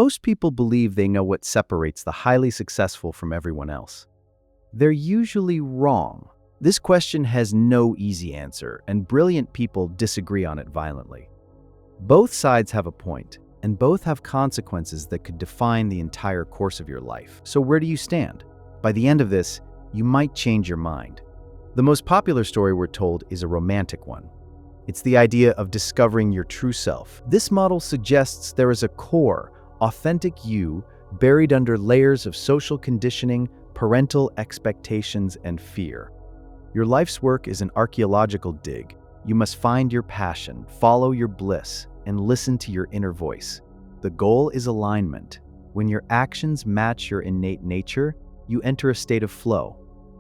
Most people believe they know what separates the highly successful from everyone else. They're usually wrong. This question has no easy answer, and brilliant people disagree on it violently. Both sides have a point, and both have consequences that could define the entire course of your life. So where do you stand? By the end of this, you might change your mind. The most popular story we're told is a romantic one. It's the idea of discovering your true self. This model suggests there is a core, authentic you buried under layers of social conditioning, parental expectations, and fear. Your life's work is an archaeological dig. You must find your passion, follow your bliss, and listen to your inner voice. The goal is alignment. When your actions match your innate nature, you enter a state of flow.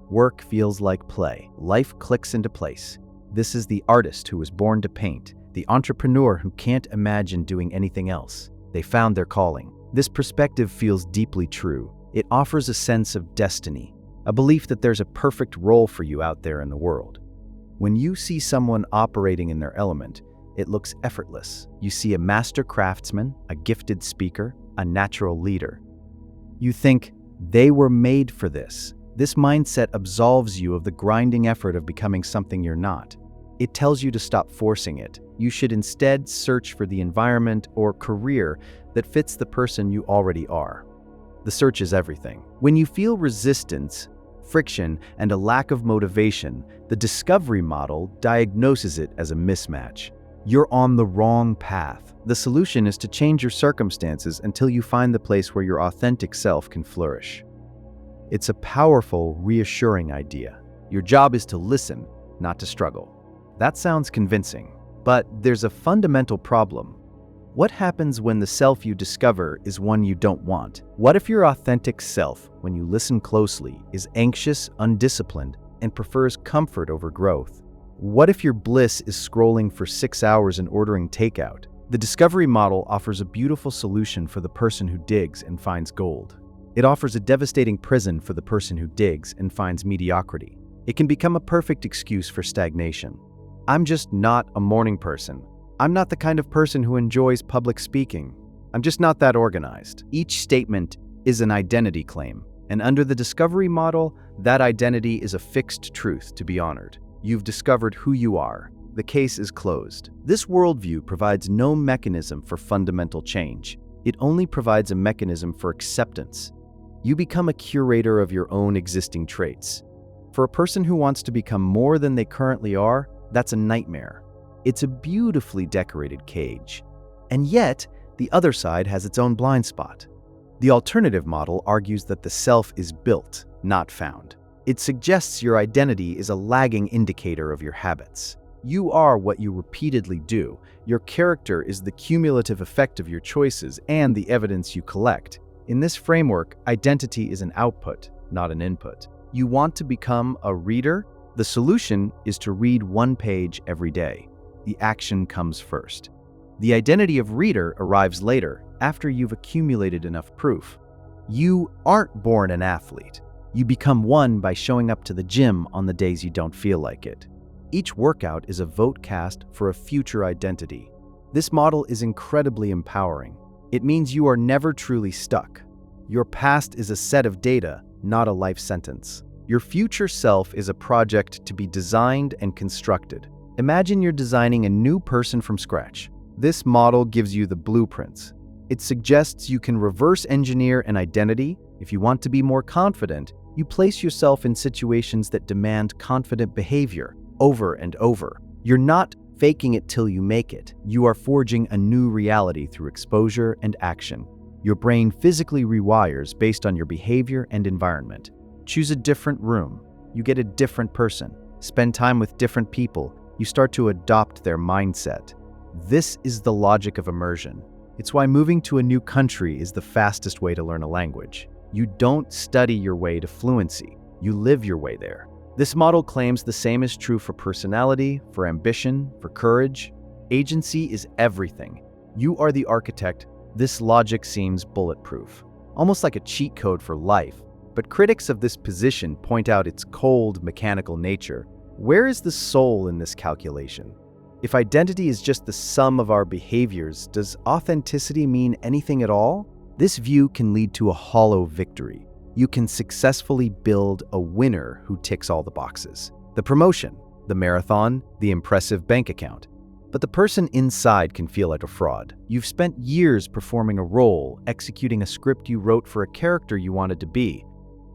Work feels like play. Life clicks into place. This is the artist who was born to paint, the entrepreneur who can't imagine doing anything else. They found their calling. This perspective feels deeply true. It offers a sense of destiny, a belief that there's a perfect role for you out there in the world. When you see someone operating in their element, it looks effortless. You see a master craftsman, a gifted speaker, a natural leader. You think, they were made for this. This mindset absolves you of the grinding effort of becoming something you're not. It tells you to stop forcing it. You should instead search for the environment or career that fits the person you already are. The search is everything. When you feel resistance, friction, and a lack of motivation, the discovery model diagnoses it as a mismatch. You're on the wrong path. The solution is to change your circumstances until you find the place where your authentic self can flourish. It's a powerful, reassuring idea. Your job is to listen, not to struggle. That sounds convincing, but there's a fundamental problem. What happens when the self you discover is one you don't want? What if your authentic self, when you listen closely, is anxious, undisciplined, and prefers comfort over growth? What if your bliss is scrolling for 6 hours and ordering takeout? The discovery model offers a beautiful solution for the person who digs and finds gold. It offers a devastating prison for the person who digs and finds mediocrity. It can become a perfect excuse for stagnation. I'm just not a morning person. I'm not the kind of person who enjoys public speaking. I'm just not that organized. Each statement is an identity claim, and under the discovery model, that identity is a fixed truth to be honored. You've discovered who you are. The case is closed. This worldview provides no mechanism for fundamental change. It only provides a mechanism for acceptance. You become a curator of your own existing traits. For a person who wants to become more than they currently are, that's a nightmare. It's a beautifully decorated cage. And yet, the other side has its own blind spot. The alternative model argues that the self is built, not found. It suggests your identity is a lagging indicator of your habits. You are what you repeatedly do. Your character is the cumulative effect of your choices and the evidence you collect. In this framework, identity is an output, not an input. You want to become a reader? The solution is to read 1 page every day. The action comes first. The identity of reader arrives later, after you've accumulated enough proof. You aren't born an athlete. You become one by showing up to the gym on the days you don't feel like it. Each workout is a vote cast for a future identity. This model is incredibly empowering. It means you are never truly stuck. Your past is a set of data, not a life sentence. Your future self is a project to be designed and constructed. Imagine you're designing a new person from scratch. This model gives you the blueprints. It suggests you can reverse engineer an identity. If you want to be more confident, you place yourself in situations that demand confident behavior over and over. You're not faking it till you make it. You are forging a new reality through exposure and action. Your brain physically rewires based on your behavior and environment. Choose a different room. You get a different person. Spend time with different people. You start to adopt their mindset. This is the logic of immersion. It's why moving to a new country is the fastest way to learn a language. You don't study your way to fluency. You live your way there. This model claims the same is true for personality, for ambition, for courage. Agency is everything. You are the architect. This logic seems bulletproof, almost like a cheat code for life. But critics of this position point out its cold, mechanical nature. Where is the soul in this calculation? If identity is just the sum of our behaviors, does authenticity mean anything at all? This view can lead to a hollow victory. You can successfully build a winner who ticks all the boxes. The promotion, the marathon, the impressive bank account. But the person inside can feel like a fraud. You've spent years performing a role, executing a script you wrote for a character you wanted to be.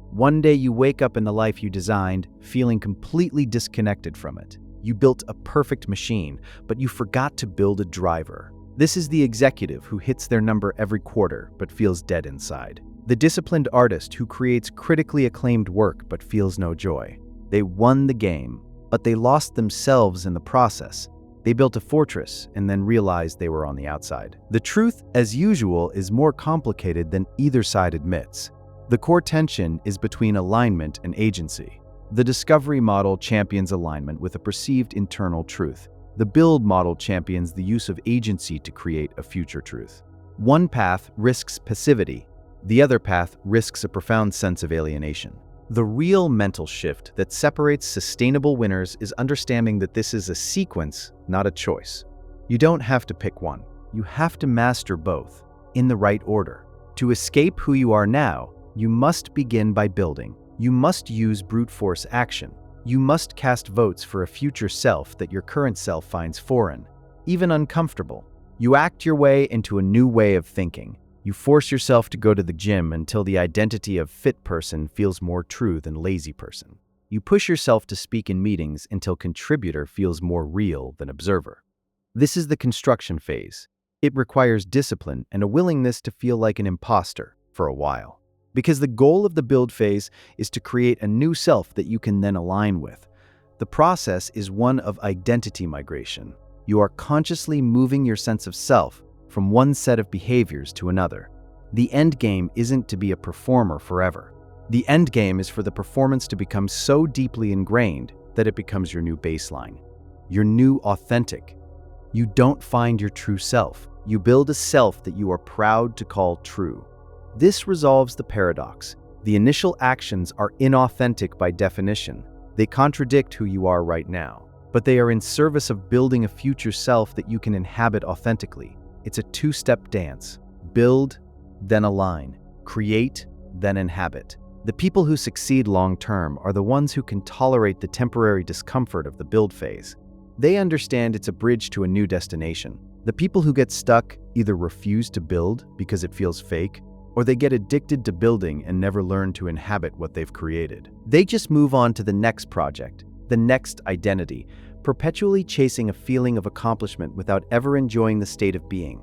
One day you wake up in the life you designed, feeling completely disconnected from it. You built a perfect machine, but you forgot to build a driver. This is the executive who hits their number every quarter but feels dead inside. The disciplined artist who creates critically acclaimed work but feels no joy. They won the game, but they lost themselves in the process. They built a fortress and then realized they were on the outside. The truth, as usual, is more complicated than either side admits. The core tension is between alignment and agency. The discovery model champions alignment with a perceived internal truth. The build model champions the use of agency to create a future truth. One path risks passivity. The other path risks a profound sense of alienation. The real mental shift that separates sustainable winners is understanding that this is a sequence, not a choice. You don't have to pick one. You have to master both, in the right order. To escape who you are now, you must begin by building. You must use brute force action. You must cast votes for a future self that your current self finds foreign, even uncomfortable. You act your way into a new way of thinking. You force yourself to go to the gym until the identity of fit person feels more true than lazy person. You push yourself to speak in meetings until contributor feels more real than observer. This is the construction phase. It requires discipline and a willingness to feel like an imposter for a while. Because the goal of the build phase is to create a new self that you can then align with. The process is one of identity migration. You are consciously moving your sense of self from one set of behaviors to another. The end game isn't to be a performer forever. The end game is for the performance to become so deeply ingrained that it becomes your new baseline, your new authentic. You don't find your true self. You build a self that you are proud to call true. This resolves the paradox. The initial actions are inauthentic by definition. They contradict who you are right now, but they are in service of building a future self that you can inhabit authentically. It's a two-step dance. Build, then align. Create, then inhabit. The people who succeed long-term are the ones who can tolerate the temporary discomfort of the build phase. They understand it's a bridge to a new destination. The people who get stuck either refuse to build because it feels fake, or they get addicted to building and never learn to inhabit what they've created. They just move on to the next project, the next identity, perpetually chasing a feeling of accomplishment without ever enjoying the state of being.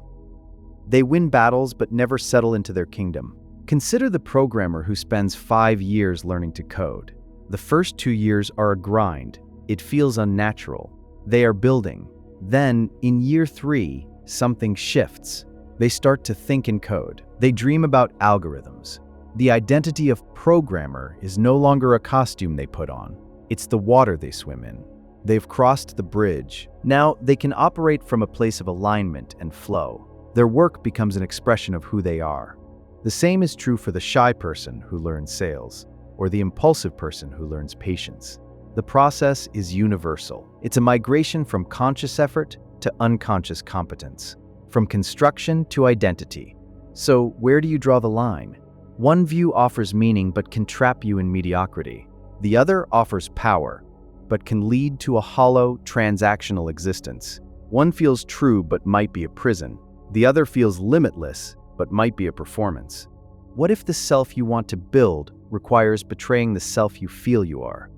They win battles but never settle into their kingdom. Consider the programmer who spends 5 years learning to code. The first 2 years are a grind. It feels unnatural. They are building. Then, in year 3, something shifts. They start to think in code. They dream about algorithms. The identity of programmer is no longer a costume they put on. It's the water they swim in. They've crossed the bridge. Now they can operate from a place of alignment and flow. Their work becomes an expression of who they are. The same is true for the shy person who learns sales, or the impulsive person who learns patience. The process is universal. It's a migration from conscious effort to unconscious competence, from construction to identity. So where do you draw the line? One view offers meaning but can trap you in mediocrity. The other offers power, but can lead to a hollow, transactional existence. One feels true but might be a prison. The other feels limitless but might be a performance. What if the self you want to build requires betraying the self you feel you are?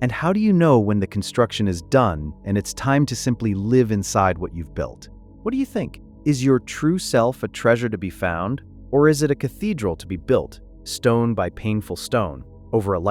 And how do you know when the construction is done and it's time to simply live inside what you've built? What do you think? Is your true self a treasure to be found, or is it a cathedral to be built, stone by painful stone, over a life?